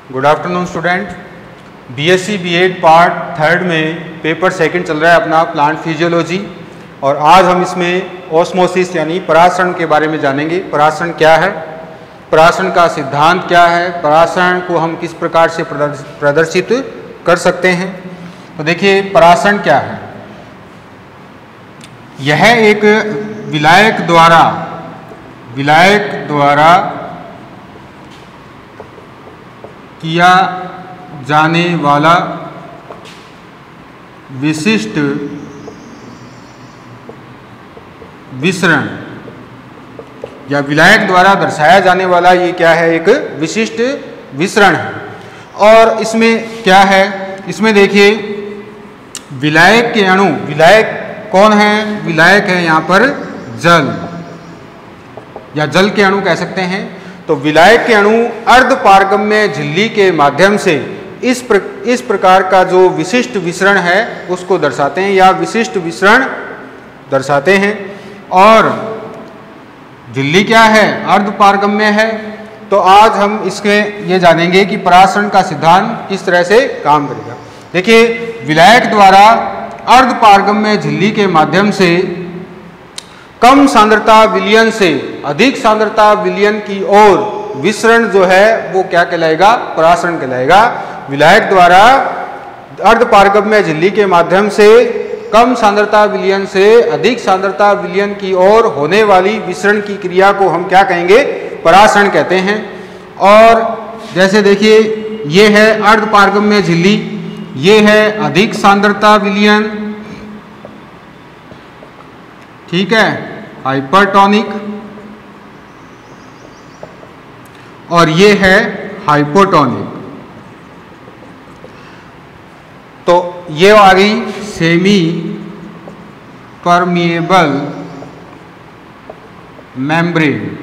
Good afternoon student. BSc BEd part third में paper second चल रहा है अपना प्लांट फिजियोलॉजी, और आज हम इसमें ऑस्मोसिस यानी परासरण के बारे में जानेंगे। परासरण क्या है, परासरण का सिद्धांत क्या है, परासरण को हम किस प्रकार से प्रदर्शित कर सकते हैं। तो देखिए परासरण क्या है। यह एक विलायक द्वारा किया जाने वाला विशिष्ट विसरण या विलायक द्वारा दर्शाया जाने वाला ये क्या है, एक विशिष्ट विसरण है। और इसमें क्या है, इसमें देखिए विलायक के अणु, विलायक कौन है, विलायक है यहाँ पर जल या जल के अणु कह सकते हैं। तो विलायक के अणु अर्धपारगम्य झिल्ली के माध्यम से इस प्रकार का जो विशिष्ट विसरण है उसको दर्शाते हैं या विशिष्ट विसरण दर्शाते हैं। और झिल्ली क्या है, अर्धपारगम्य है। तो आज हम इसके ये जानेंगे कि परासरण का सिद्धांत किस तरह से काम करेगा। देखिए विलायक द्वारा अर्धपारगम्य झिल्ली के माध्यम से कम सांद्रता विलयन से अधिक सांद्रता विलयन की ओर विसरण जो है वो क्या कहलाएगा, परासरण कहलाएगा। विलायक द्वारा अर्धपारगम्य झिल्ली के माध्यम से कम सांद्रता विलयन से अधिक सांद्रता विलयन की ओर होने वाली विसरण की क्रिया को हम क्या कहेंगे, परासरण कहते हैं। और जैसे देखिए ये है अर्धपारगम्य झिल्ली, ये है अधिक सांद्रता विलयन, ठीक है, हाइपरटोनिक, और ये है हाइपोटोनिक। तो ये आ गई सेमी परमिएबल मेम्ब्रेन।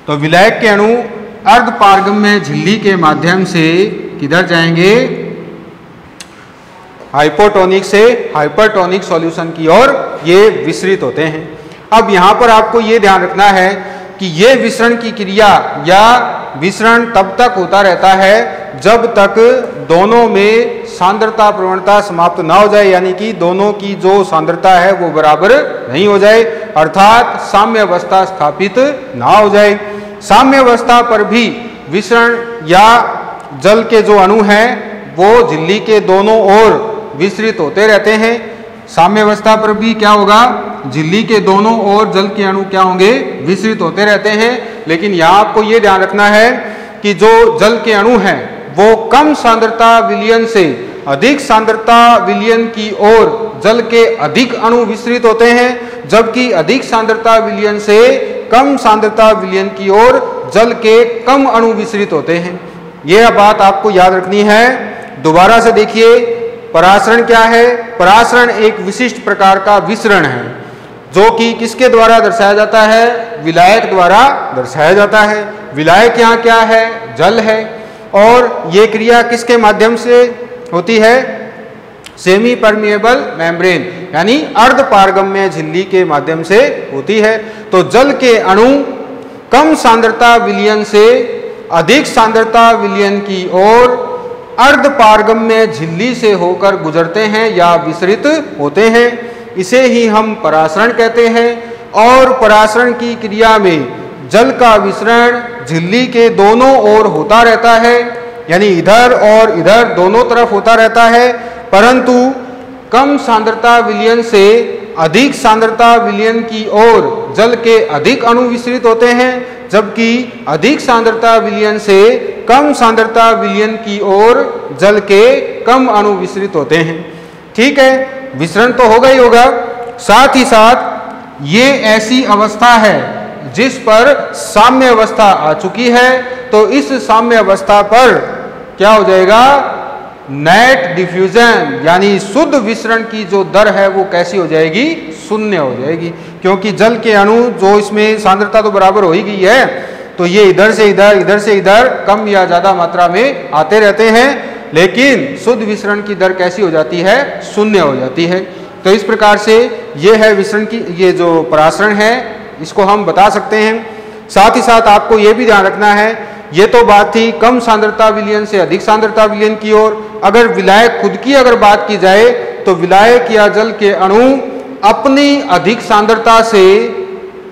तो विलायक के अणु अर्धपारगम्य झिल्ली के माध्यम से किधर जाएंगे, हाइपोटोनिक से हाइपरटोनिक सॉल्यूशन की ओर ये विसरित होते हैं। अब यहाँ पर आपको ये ध्यान रखना है कि ये विसरण की क्रिया या विसरण तब तक होता रहता है जब तक दोनों में सांद्रता प्रवणता समाप्त ना हो जाए, यानी कि दोनों की जो सांद्रता है वो बराबर नहीं हो जाए, अर्थात साम्य अवस्था स्थापित ना हो जाए। साम्य अवस्था पर भी विसरण या जल के जो अणु हैं वो झिल्ली के दोनों ओर विसरित होते रहते हैं। साम्य अवस्था पर भी क्या होगा, झिल्ली के दोनों ओर जल के अणु क्या होंगे, विसरित होते रहते हैं। लेकिन यहाँ आपको ये ध्यान रखना है कि जो जल के अणु हैं वो कम सांद्रता विलयन से अधिक सांद्रता विलयन की ओर जल के अधिक अणु विसरित होते हैं, जबकि अधिक सांद्रता विलयन से कम सांद्रता विलयन की ओर जल के कम अणु विसरित होते हैं। यह बात आपको याद रखनी है। दोबारा से देखिए परासरण क्या है। परासरण एक विशिष्ट प्रकार का विसरण है जो कि किसके द्वारा दर्शाया जाता है, विलायक द्वारा दर्शाया जाता है। विलायक यहाँ क्या है, जल है, और ये क्रिया किसके माध्यम से होती है, सेमी परमिएबल मेम्ब्रेन यानी अर्धपारगम्य झिल्ली के माध्यम से होती है। तो जल के अणु कम सांद्रता विलयन से अधिक सांद्रता विलयन की ओर अर्धपारगम्य झिल्ली से होकर गुजरते हैं या विसरित होते हैं। इसे ही हम परासरण कहते हैं। और परासरण की क्रिया में जल का विसरण झिल्ली के दोनों ओर होता रहता है, यानी इधर और इधर दोनों तरफ होता रहता है, परंतु कम सांद्रता विलयन से अधिक सांद्रता विलयन की ओर जल के अधिक अणु विसरित होते हैं, जबकि अधिक सांद्रता विलयन से कम सांद्रता विलयन की ओर जल के कम अणु विसरित होते हैं। ठीक है, विसरण तो होगा ही होगा, साथ ही साथ ये ऐसी अवस्था है जिस पर साम्य अवस्था आ चुकी है। तो इस साम्य अवस्था पर क्या हो जाएगा, नेट डिफ्यूजन यानी शुद्ध विसरण की जो दर है वो कैसी हो जाएगी, शून्य हो जाएगी, क्योंकि जल के अणु जो इसमें सांद्रता तो बराबर हो ही गई है, तो ये इधर से इधर इधर से इधर कम या ज्यादा मात्रा में आते रहते हैं, लेकिन शुद्ध विसरण की दर कैसी हो जाती है, शून्य हो जाती है। तो इस प्रकार से ये है विसरण की, ये जो परासरण है इसको हम बता सकते हैं। साथ ही साथ आपको ये भी ध्यान रखना है ये तो बात थी कम सांद्रता विलयन से अधिक सांद्रता विलयन की ओर। अगर विलायक खुद की अगर बात की जाए तो विलायक या जल के अणु अपनी अधिक सांद्रता से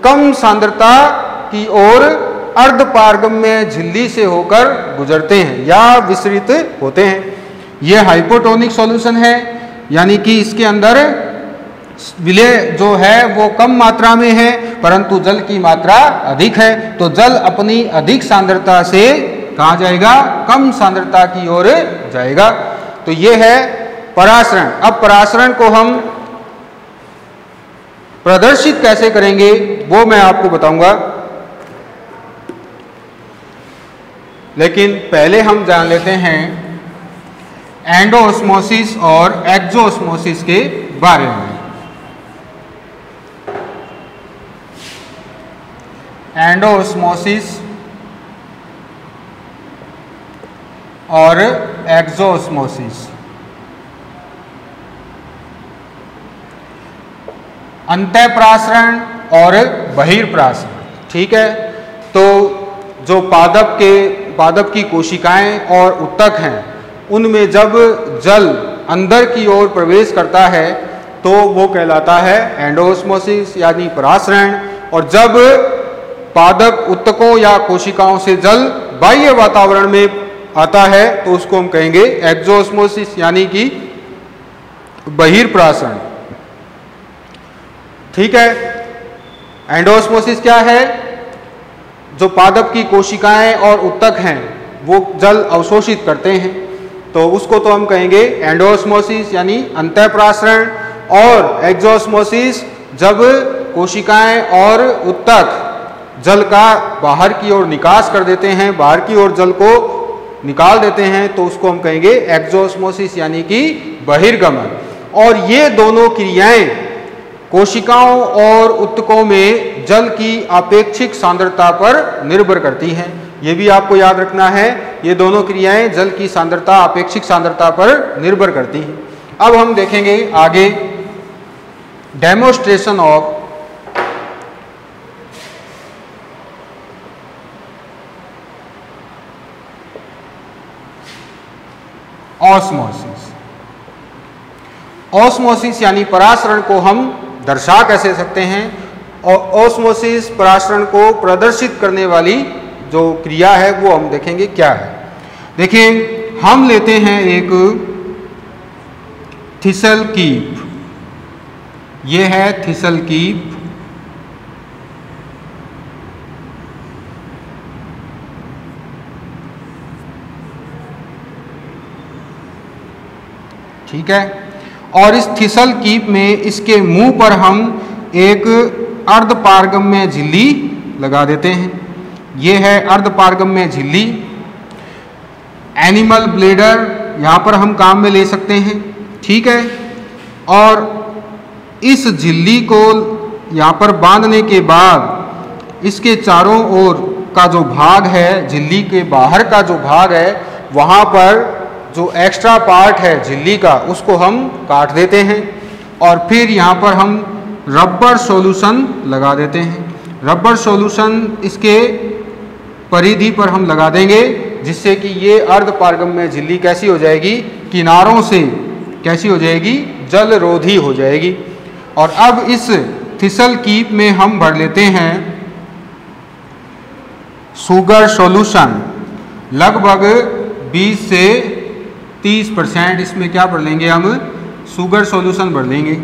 कम सांद्रता की ओर अर्धपारगम्य झिल्ली से होकर गुजरते हैं या विसरित होते हैं। यह हाइपोटोनिक सॉल्यूशन है, यानी कि इसके अंदर विलय जो है वो कम मात्रा में है परंतु जल की मात्रा अधिक है। तो जल अपनी अधिक सांद्रता से कहाँ जाएगा? कम सांद्रता की ओर जाएगा। तो ये है परासरण। अब परासरण को हम प्रदर्शित कैसे करेंगे वो मैं आपको बताऊंगा, लेकिन पहले हम जान लेते हैं एंडोऑस्मोसिस और एक्सोऑस्मोसिस के बारे में। एंडोऑस्मोसिस और एक्सोऑस्मोसिस। अंतःप्रासरण और बहिर्प्रासरण। ठीक है, तो जो पादप की कोशिकाएं और उत्तक हैं उनमें जब जल अंदर की ओर प्रवेश करता है तो वो कहलाता है एंडोऑस्मोसिस यानी परासरण। और जब पादप उत्तकों या कोशिकाओं से जल बाह्य वातावरण में आता है तो उसको हम कहेंगे एक्सोऑस्मोसिस यानी कि बहिर्प्रासरण। ठीक है, एंडोऑस्मोसिस क्या है? जो पादप की कोशिकाएं और उत्तक हैं वो जल अवशोषित करते हैं तो उसको तो हम कहेंगे एंडोऑस्मोसिस यानी अंतःप्रासरण। और एक्सोऑस्मोसिस जब कोशिकाएं और उत्तक जल का बाहर की ओर निकास कर देते हैं, बाहर की ओर जल को निकाल देते हैं तो उसको हम कहेंगे एक्सोऑस्मोसिस यानी कि बहिर्गमन। और ये दोनों क्रियाएं कोशिकाओं और उत्तकों में जल की आपेक्षिक सांद्रता पर निर्भर करती हैं। ये भी आपको याद रखना है, ये दोनों क्रियाएं जल की सांद्रता आपेक्षिक सांद्रता पर निर्भर करती हैं। अब हम देखेंगे आगे डेमोन्स्ट्रेशन ऑफ ऑस्मोसिस। ऑस्मोसिस यानी परासरण को हम दर्शा कैसे सकते हैं और ऑस्मोसिस परासरण को प्रदर्शित करने वाली जो क्रिया है वो हम देखेंगे क्या है। देखिए, हम लेते हैं एक थिसल कीप, ये है थिसल कीप। ठीक है, और इस थिसल कीप में इसके मुंह पर हम एक अर्धपारगम्य झिल्ली लगा देते हैं। ये है अर्धपारगम्य झिल्ली। एनिमल ब्लेडर यहाँ पर हम काम में ले सकते हैं। ठीक है, और इस झिल्ली को यहाँ पर बांधने के बाद इसके चारों ओर का जो भाग है, झिल्ली के बाहर का जो भाग है, वहाँ पर जो एक्स्ट्रा पार्ट है झिल्ली का उसको हम काट देते हैं और फिर यहाँ पर हम रबर सॉल्यूशन लगा देते हैं। रबर सॉल्यूशन इसके परिधि पर हम लगा देंगे जिससे कि ये अर्धपारगम्य झिल्ली कैसी हो जाएगी? किनारों से कैसी हो जाएगी? जल रोधी हो जाएगी। और अब इस थिसल कीप में हम भर लेते हैं शुगर सॉल्यूशन। लगभग 20 से 30% इसमें क्या भर लेंगे? हम शुगर सॉल्यूशन भर लेंगे।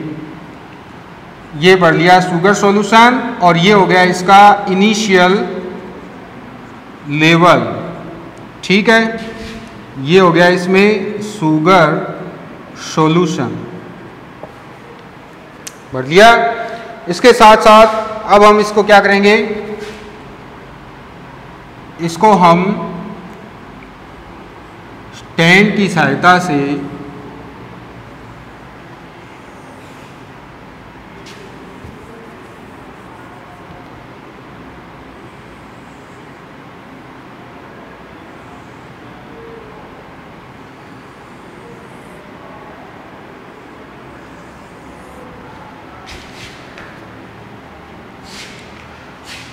ये भर लिया शुगर सॉल्यूशन और ये हो गया इसका इनिशियल लेवल। ठीक है, ये हो गया इसमें शुगर सॉल्यूशन भर लिया। इसके साथ साथ अब हम इसको क्या करेंगे? इसको हम स्टैंड की सहायता से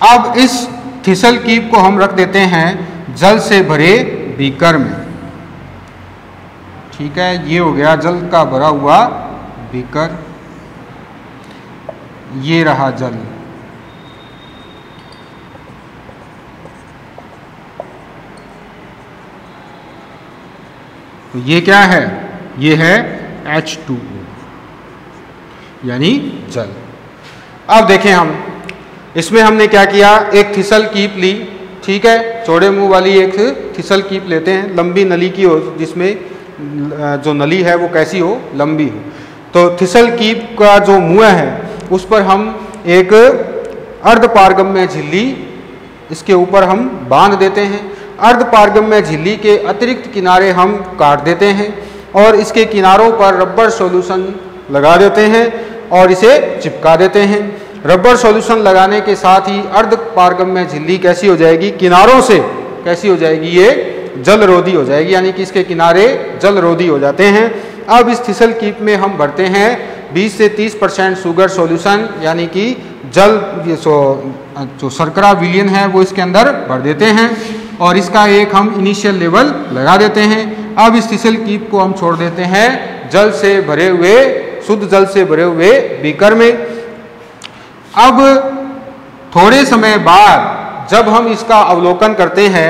अब इस थिसल कीप को हम रख देते हैं जल से भरे बीकर में। ठीक है, ये हो गया जल का भरा हुआ बीकर, ये रहा जल। तो ये क्या है? ये है H2O यानी जल। अब देखें हम इसमें हमने क्या किया, एक थिसल कीप ली। ठीक है, चौड़े मुंह वाली एक थिसल कीप लेते हैं, लंबी नली की हो, जिसमें जो नली है वो कैसी हो, लंबी हो। तो थिसल कीप का जो मुंह है उस पर हम एक अर्धपारगम्य झिल्ली इसके ऊपर हम बांध देते हैं। अर्धपारगम्य झिल्ली के अतिरिक्त किनारे हम काट देते हैं और इसके किनारों पर रबर सॉल्यूशन लगा देते हैं और इसे चिपका देते हैं। रबर सॉल्यूशन लगाने के साथ ही अर्धपारगम्य झिल्ली कैसी हो जाएगी, किनारों से कैसी हो जाएगी, ये जलरोधी हो जाएगी, यानी कि इसके किनारे जलरोधी हो जाते हैं। अब इस थिसल कीप में हम भरते हैं 20 से 30% शुगर सॉल्यूशन, यानी कि जल जो शर्करा विलयन है वो इसके अंदर भर देते हैं और इसका एक हम इनिशियल लेवल लगा देते हैं। अब इस थिसल कीप को हम छोड़ देते हैं जल से भरे हुए, शुद्ध जल से भरे हुए बीकर में। अब थोड़े समय बाद जब हम इसका अवलोकन करते हैं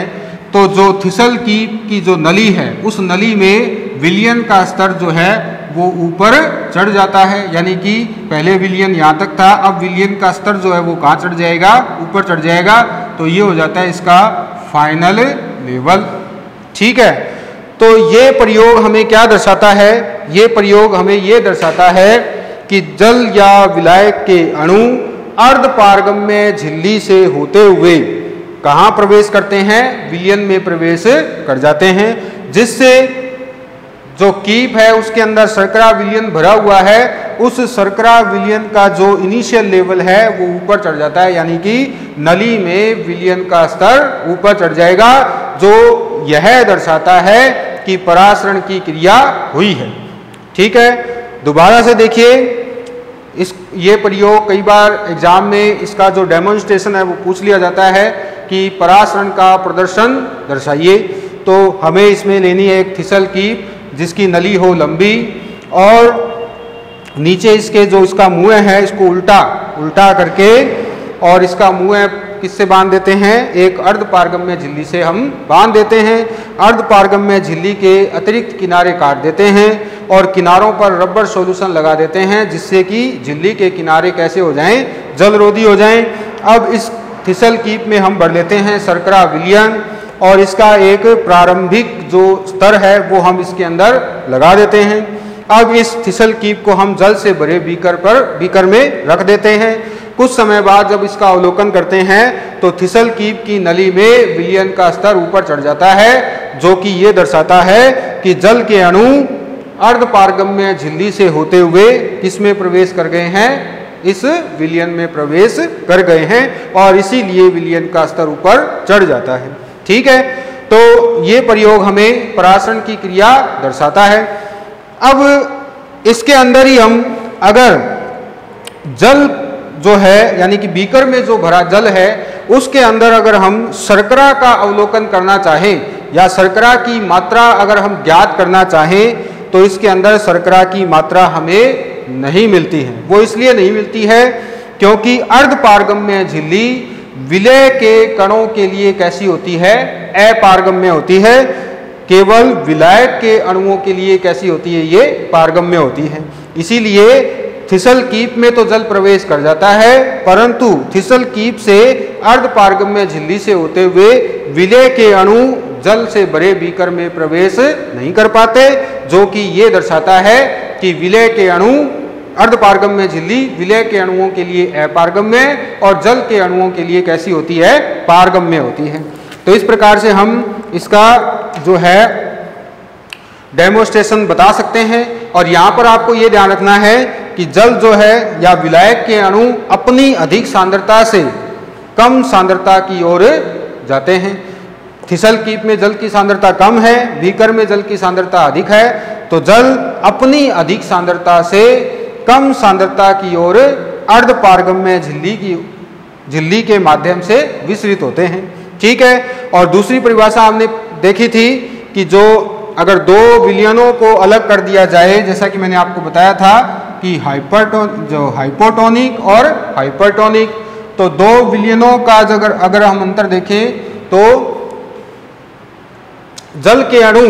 तो जो थिसल कीप की जो नली है उस नली में विलयन का स्तर जो है वो ऊपर चढ़ जाता है, यानी कि पहले विलयन यहाँ तक था, अब विलयन का स्तर जो है वो कहाँ चढ़ जाएगा, ऊपर चढ़ जाएगा। तो ये हो जाता है इसका फाइनल लेवल। ठीक है, तो ये प्रयोग हमें क्या दर्शाता है, ये प्रयोग हमें ये दर्शाता है कि जल या विलायक के अणु अर्धपारगम्य झिल्ली से होते हुए कहाँ प्रवेश करते हैं, विलयन में प्रवेश कर जाते हैं, जिससे जो कीप है उसके अंदर शर्करा विलयन भरा हुआ है, उस शर्करा विलयन का जो इनिशियल लेवल है वो ऊपर चढ़ जाता है, यानी कि नली में विलयन का स्तर ऊपर चढ़ जाएगा, जो यह दर्शाता है कि परासरण की क्रिया हुई है। ठीक है, दोबारा से देखिए ये प्रयोग कई बार एग्जाम में इसका जो डेमोन्स्ट्रेशन है वो पूछ लिया जाता है कि परासरण का प्रदर्शन दर्शाइए। तो हमें इसमें लेनी है एक थिसल कीप जिसकी नली हो लंबी और नीचे इसके जो इसका मुंह है इसको उल्टा करके और इसका मुंह किससे बांध देते हैं, एक अर्धपारगम्य झिल्ली से हम बांध देते हैं। अर्धपारगम्य झिल्ली के अतिरिक्त किनारे काट देते हैं और किनारों पर रबर सॉल्यूशन लगा देते हैं, जिससे कि झिल्ली के किनारे कैसे हो जाएं, जलरोधी हो जाएं। अब इस थिसल कीप में हम भर लेते हैं शर्करा विलयन और इसका एक प्रारंभिक जो स्तर है वो हम इसके अंदर लगा देते हैं। अब इस थिसल कीप को हम जल से भरे बीकर में रख देते हैं। कुछ समय बाद जब इसका अवलोकन करते हैं तो थिसल कीप की नली में विलयन का स्तर ऊपर चढ़ जाता है, जो कि ये दर्शाता है कि जल के अणु अर्धपारगम्य झिल्ली से होते हुए किसमें प्रवेश कर गए हैं, इस विलयन में प्रवेश कर गए हैं और इसीलिए विलयन का स्तर ऊपर चढ़ जाता है। ठीक है, तो ये प्रयोग हमें परासरण की क्रिया दर्शाता है। अब इसके अंदर ही हम अगर जल जो है यानी कि बीकर में जो भरा जल है उसके अंदर अगर हम शर्करा का अवलोकन करना चाहें या शर्करा की मात्रा अगर हम ज्ञात करना चाहें तो इसके अंदर शर्करा की मात्रा हमें नहीं मिलती है। वो इसलिए नहीं मिलती है क्योंकि अर्धपारगम्य झिल्ली विलय के कणों के लिए कैसी होती है, अपारगम्य होती है। केवल विलायक के अणुओं के लिए कैसी होती है, ये पारगम्य होती है। इसीलिए थिसल कीप में तो जल प्रवेश कर जाता है, परंतु थिसल कीप से अर्धपारगम्य झिल्ली से होते हुए विलय के अणु जल से भरे बीकर में प्रवेश नहीं कर पाते, जो कि ये दर्शाता है कि विलय के अणु अर्धपारगम्य झिल्ली विलय के अणुओं के लिए अपारगम्य और जल के अणुओं के लिए कैसी होती है, पारगम्य होती है। तो इस प्रकार से हम इसका जो है डेमोन्स्ट्रेशन बता सकते हैं। और यहाँ पर आपको ये ध्यान रखना है कि जल जो है या विलायक के अणु अपनी अधिक सांद्रता से कम सांद्रता की ओर जाते हैं। थिसल कीप में जल की सांद्रता कम है, बीकर में जल की सांद्रता अधिक है, तो जल अपनी अधिक सांद्रता से कम सांद्रता की ओर अर्धपारगम्य झिल्ली के माध्यम से विसरित होते हैं। ठीक है, और दूसरी परिभाषा हमने देखी थी कि जो अगर दो विलयनों को अलग कर दिया जाए, जैसा कि मैंने आपको बताया था कि हाइपोटोनिक और हाइपरटोनिक, तो दो विलयनों का अगर हम अंतर देखें तो जल के अणु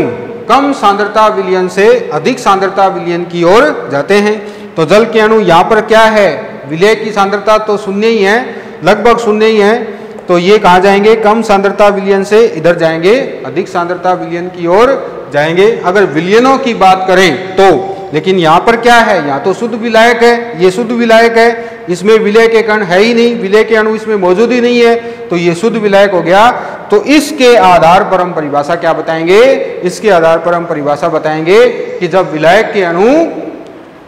कम सांद्रता विलयन से अधिक सांद्रता विलयन की ओर जाते हैं। तो जल के अणु यहाँ पर क्या है, विलय की सांद्रता तो शून्य ही है, लगभग शून्य ही है, तो ये कहाँ जाएंगे, कम सांद्रता विलयन से इधर जाएंगे, अधिक सांद्रता विलयन की ओर जाएंगे अगर विलयनों की बात करें तो। लेकिन यहाँ पर क्या है, यहाँ तो शुद्ध विलायक है, ये शुद्ध विलायक है, इसमें विलय के कण है ही नहीं, विलय के अणु इसमें मौजूद ही नहीं है, तो ये शुद्ध विलायक हो गया। तो इसके आधार पर हम परिभाषा क्या बताएंगे, इसके आधार पर हम परिभाषा बताएंगे कि जब विलायक के अणु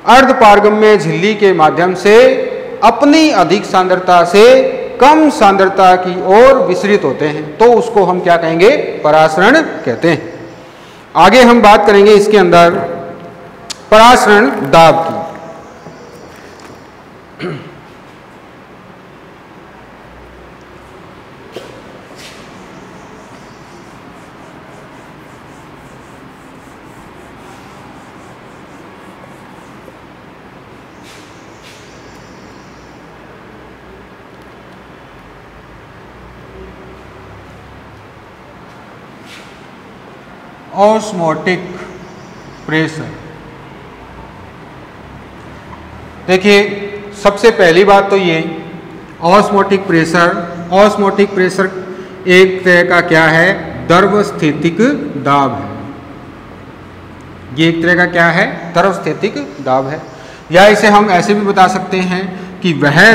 अर्धपारगम्य झिल्ली के माध्यम से अपनी अधिक सांद्रता से कम सांद्रता की ओर विसरित होते हैं तो उसको हम क्या कहेंगे, परासरण कहते हैं। आगे हम बात करेंगे इसके अंदर परासरण दाब की। ऑस्मोटिक प्रेशर, देखिए सबसे पहली बात तो ये ऑस्मोटिक प्रेशर एक तरह का क्या है, द्रवस्थितिक दाब है। ये एक तरह का क्या है, द्रवस्थितिक दाब है। या इसे हम ऐसे भी बता सकते हैं कि वह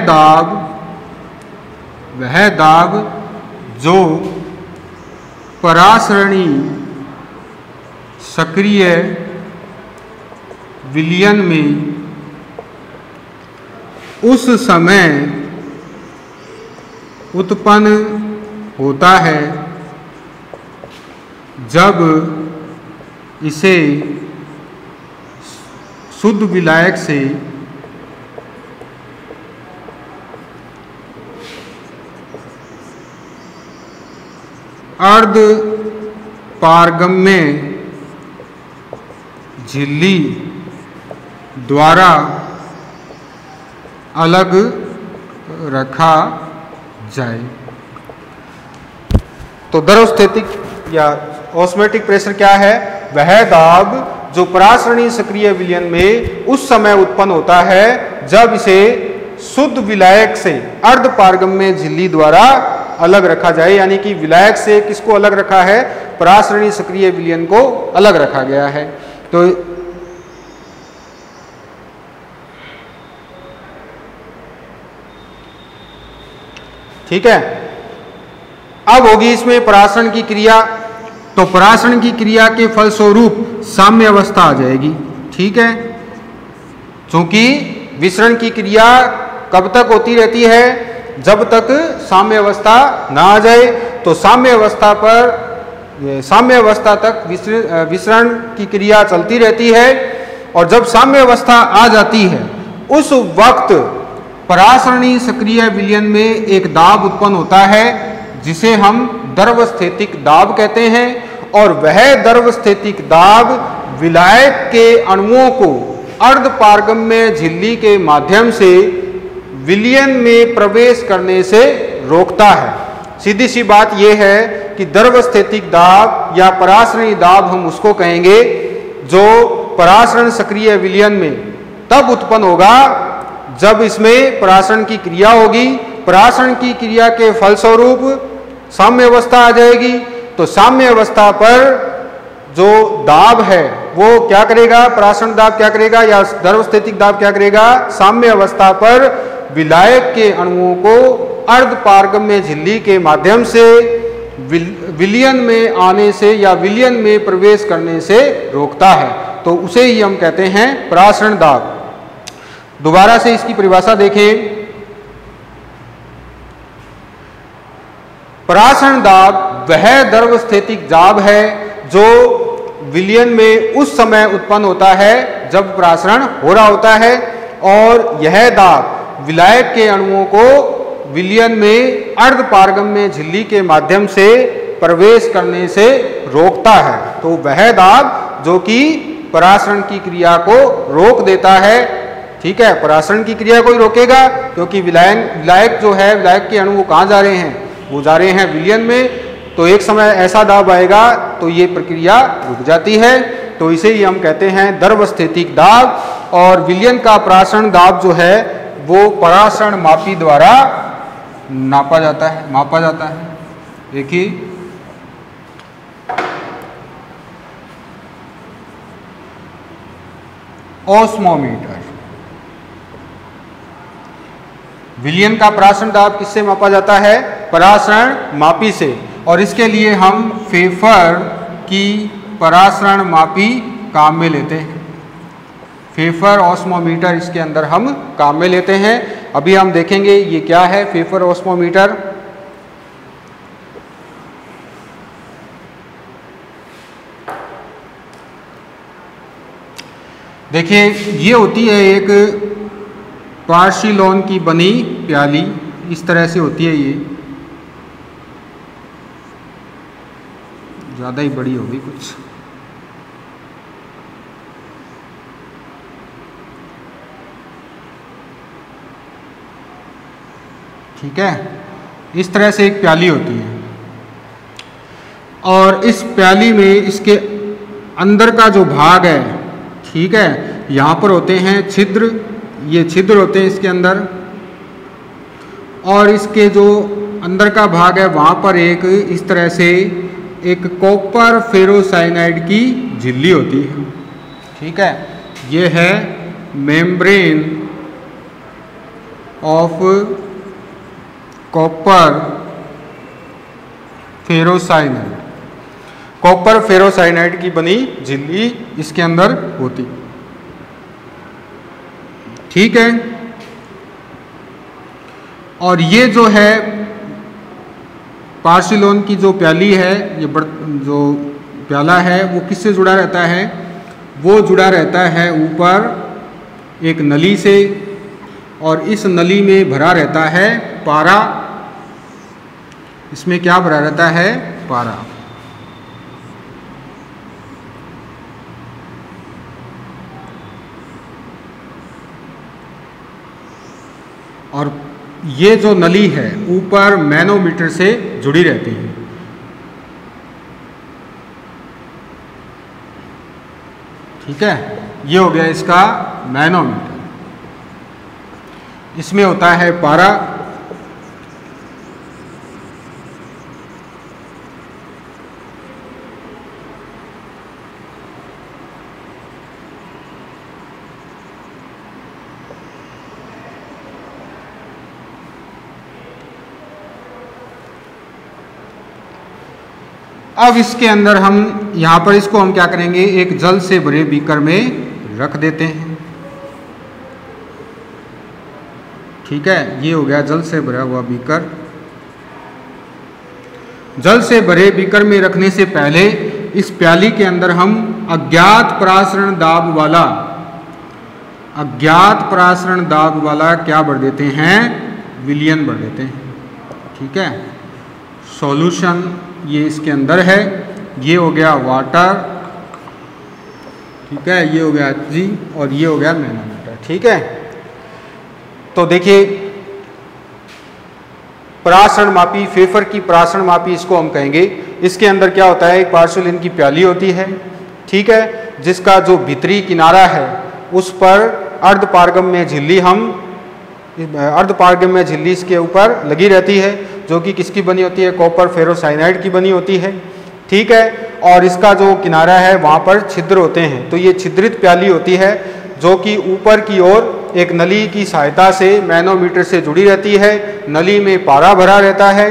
दाब जो परासरणी सक्रिय विलयन में उस समय उत्पन्न होता है जब इसे शुद्ध विलायक से अर्ध पारगम्य झिल्ली द्वारा अलग रखा जाए। तो द्रवस्थितिक या ऑस्मोटिक प्रेशर क्या है, वह दाब जो परासरणी सक्रिय विलयन में उस समय उत्पन्न होता है जब इसे शुद्ध विलायक से अर्ध पारगम्य झिल्ली द्वारा अलग रखा जाए। यानी कि विलायक से किसको अलग रखा है, परासरणी सक्रिय विलयन को अलग रखा गया है। तो ठीक है, अब होगी इसमें परासरण की क्रिया। तो परासरण की क्रिया के फलस्वरूप साम्य अवस्था आ जाएगी। ठीक है, क्योंकि विसरण की क्रिया कब तक होती रहती है, जब तक साम्य अवस्था ना आ जाए। तो साम्य अवस्था तक विसरण की क्रिया चलती रहती है और जब साम्य अवस्था आ जाती है उस वक्त परासरणी सक्रिय विलयन में एक दाब उत्पन्न होता है जिसे हम द्रवस्थितिक दाब कहते हैं। और वह द्रवस्थितिक दाब विलायक के अणुओं को अर्ध पारगम्य झिल्ली के माध्यम से विलयन में प्रवेश करने से रोकता है। सीधी सी बात यह है कि द्रवस्थितिक दाब या परासरणी दाब हम उसको कहेंगे जो परासरण सक्रिय विलयन में तब उत्पन्न होगा जब इसमें परासरण की क्रिया होगी। परासरण की क्रिया के फलस्वरूप साम्य अवस्था आ जाएगी। तो साम्य अवस्था पर जो दाब है वो क्या करेगा, परासरण दाब क्या करेगा या द्रवस्थितिक दाब क्या करेगा, साम्य अवस्था पर विलायक के अणुओं को अर्ध पारगम्य झिल्ली के माध्यम से विलयन में आने से या विलयन में प्रवेश करने से रोकता है। तो उसे ही हम कहते हैं परासरण दाब। दोबारा से इसकी परिभाषा देखें। परासरण दाब वह द्रवस्थितिक दाब है जो विलयन में उस समय उत्पन्न होता है जब परासरण हो रहा होता है और यह दाब विलायक के अणुओं को विलयन में अर्ध पारगम्य झिल्ली के माध्यम से प्रवेश करने से रोकता है। तो वह दाब जो कि परासरण की क्रिया को रोक देता है, ठीक है, परासरण की क्रिया को ही रोकेगा, क्योंकि विलायक जो है, विलायक के अणु वो कहाँ जा रहे हैं, वो जा रहे हैं विलयन में। तो एक समय ऐसा दाब आएगा तो ये प्रक्रिया रुक जाती है। तो इसे ही हम कहते हैं द्रवस्थितिक दाब। और विलयन का परासरण दाब जो है वो परासरण मापी द्वारा मापा जाता है। देखिए, ऑस्मोमीटर। विलयन का परासरण दाब किससे मापा जाता है, परासरण मापी से। और इसके लिए हम फेफर की परासरण मापी काम में लेते हैं। फेफर ऑस्मोमीटर इसके अंदर हम काम में लेते हैं। अभी हम देखेंगे ये क्या है फेफर ऑस्मोमीटर। देखिए, ये होती है एक पार्सिलोन की बनी प्याली, इस तरह से होती है। ये ज़्यादा ही बड़ी होगी कुछ, ठीक है, इस तरह से एक प्याली होती है। और इस प्याली में इसके अंदर का जो भाग है, ठीक है, यहाँ पर होते हैं छिद्र, ये छिद्र होते हैं इसके अंदर। और इसके जो अंदर का भाग है वहाँ पर एक इस तरह से एक कॉपर फेरोसाइनाइड की झिल्ली होती है, ठीक है। ये है membrane of copper ferrocyanide. Copper ferrocyanide की बनी झिल्ली इसके अंदर होती, ठीक है। और ये जो है पार्सिलोन की जो प्याली है, ये जो प्याला है वो किससे जुड़ा रहता है, वो जुड़ा रहता है ऊपर एक नली से। और इस नली में भरा रहता है पारा। इसमें क्या भरा रहता है, पारा। और ये जो नली है ऊपर मैनोमीटर से जुड़ी रहती है, ठीक है। ये हो गया इसका मैनोमीटर। इसमें होता है पारा। अब इसके अंदर हम यहाँ पर इसको हम क्या करेंगे, एक जल से भरे बीकर में रख देते हैं, ठीक है। ये हो गया जल से भरा हुआ बीकर। जल से भरे बीकर में रखने से पहले इस प्याली के अंदर हम अज्ञात परासरण दाब वाला क्या भर देते हैं, विलयन भर देते हैं, ठीक है। सॉल्यूशन ये इसके अंदर है। ये हो गया वाटर, ठीक है, ये हो गया जी, और ये हो गया मैनोमीटर, ठीक है। तो देखिए, परासरण मापी, फेफर की परासरण मापी इसको हम कहेंगे। इसके अंदर क्या होता है, एक पार्सिलोन की प्याली होती है, ठीक है, जिसका जो भीतरी किनारा है उस पर अर्धपारगम्य झिल्ली इसके ऊपर लगी रहती है, जो कि किसकी बनी होती है, कॉपर फेरोसाइनाइड की बनी होती है, ठीक है। और इसका जो किनारा है वहाँ पर छिद्र होते हैं। तो ये छिद्रित प्याली होती है जो कि ऊपर की ओर एक नली की सहायता से मैनोमीटर से जुड़ी रहती है। नली में पारा भरा रहता है।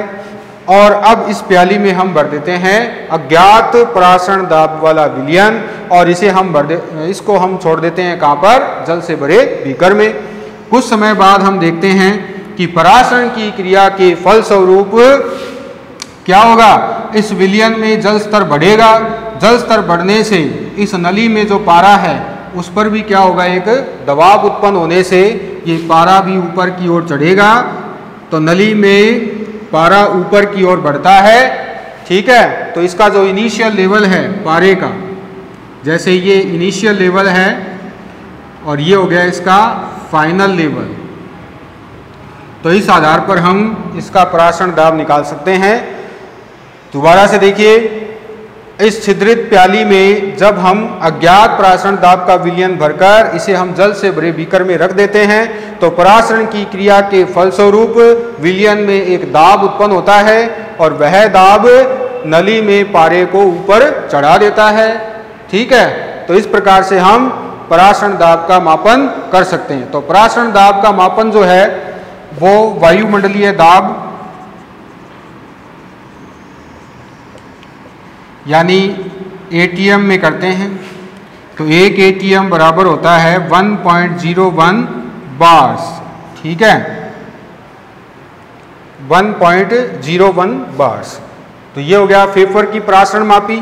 और अब इस प्याली में हम भर देते हैं अज्ञात परासरण दाब वाला विलयन, और इसको हम छोड़ देते हैं कहाँ पर, जल से भरे बीकर में। कुछ समय बाद हम देखते हैं कि परासरण की क्रिया के फलस्वरूप क्या होगा, इस विलयन में जल स्तर बढ़ेगा। जल स्तर बढ़ने से इस नली में जो पारा है उस पर भी क्या होगा, एक दबाव उत्पन्न होने से ये पारा भी ऊपर की ओर चढ़ेगा। तो नली में पारा ऊपर की ओर बढ़ता है, ठीक है। तो इसका जो इनिशियल लेवल है पारे का, जैसे ये इनिशियल लेवल है और ये हो गया इसका फाइनल लेवल, तो इस आधार पर हम इसका परासरण दाब निकाल सकते हैं। दोबारा से देखिए, इस छिद्रित प्याली में जब हम अज्ञात परासरण दाब का विलयन भरकर इसे हम जल से भरे बीकर में रख देते हैं तो परासरण की क्रिया के फलस्वरूप विलयन में एक दाब उत्पन्न होता है और वह दाब नली में पारे को ऊपर चढ़ा देता है। ठीक है, तो इस प्रकार से हम परासरण दाब का मापन कर सकते हैं। तो परासरण दाब का मापन जो है वो वायुमंडलीय दाब यानी एटीएम में करते हैं। तो एक एटीएम बराबर होता है 1.01 बार्स। ठीक है, 1.01 बार्स। तो ये हो गया फेफर की परासरण मापी।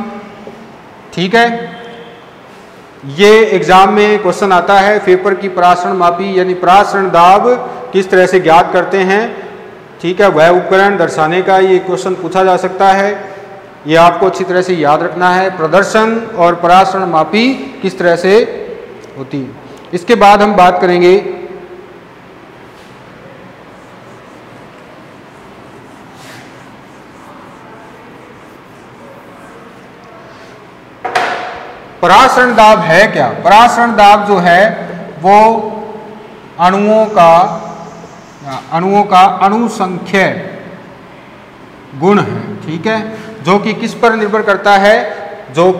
ठीक है, ये एग्जाम में क्वेश्चन आता है, फेफर की परासरण मापी यानी परासरण दाब किस तरह से ज्ञात करते हैं। ठीक है, वह उपकरण दर्शाने का ये क्वेश्चन पूछा जा सकता है। ये आपको अच्छी तरह से याद रखना है। प्रदर्शन और परासरण मापी किस तरह से होती है। इसके बाद हम बात करेंगे परासरण दाब है क्या। परासरण दाब जो है वो अणुओं का अणुसंख्य गुण है। ठीक है, जो कि किस पर निर्भर करता है, जो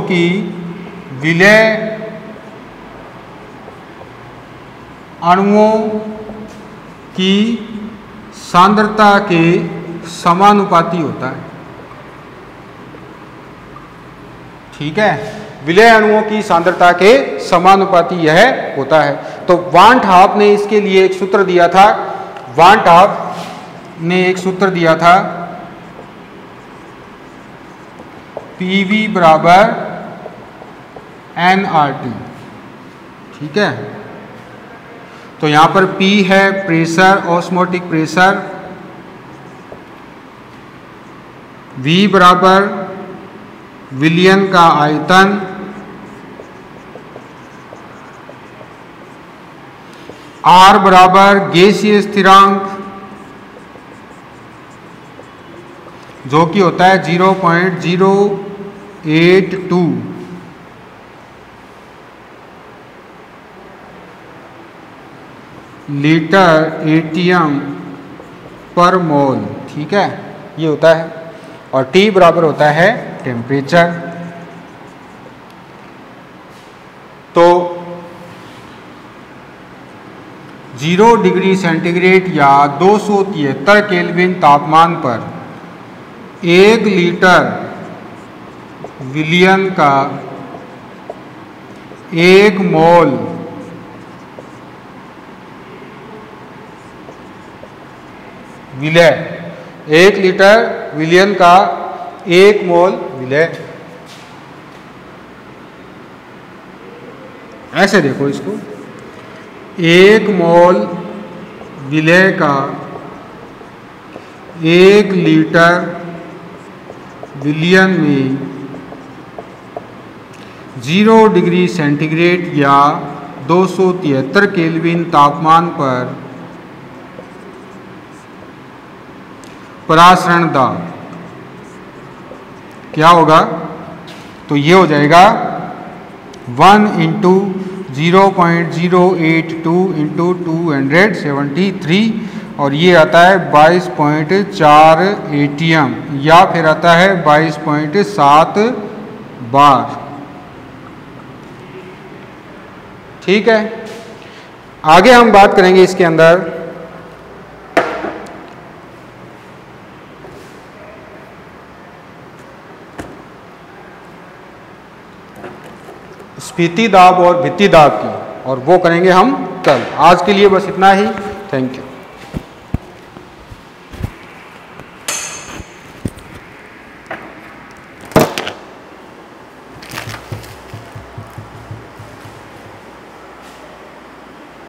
कि विलय अणुओं की सांद्रता के समानुपाती होता है। ठीक है, विलय अणुओं की सांद्रता के समानुपाती यह होता है। तो वान ट हाफ ने इसके लिए एक सूत्र दिया था। वान ट हाफ ने एक सूत्र दिया था PV बराबर nRT। ठीक है, तो यहां पर P है प्रेशर, ऑस्मोटिक प्रेशर, V बराबर विलयन का आयतन, R बराबर गैसीय स्थिरांक जो कि होता है 0.082 लीटर एटीएम पर मोल। ठीक है, ये होता है। और T बराबर होता है टेम्परेचर। तो 0 डिग्री सेंटीग्रेड या 273 केल्विन तापमान पर 1 लीटर विलयन का 1 मोल विलय, 1 लीटर विलयन का 1 मोल विलय। ऐसे देखो इसको, 1 मोल विलय का 1 लीटर विलयन में 0 डिग्री सेंटीग्रेड या 273 केल्विन तापमान पर परासरण दाब क्या होगा। तो ये हो जाएगा 1 × 0.082 × 273 और ये आता है 22.4 एटीएम या फिर आता है 22.7 बार। ठीक है, आगे हम बात करेंगे इसके अंदर स्फीति दाब और भित्ति दाब की, और वो करेंगे हम कल। आज के लिए बस इतना ही। Thank you.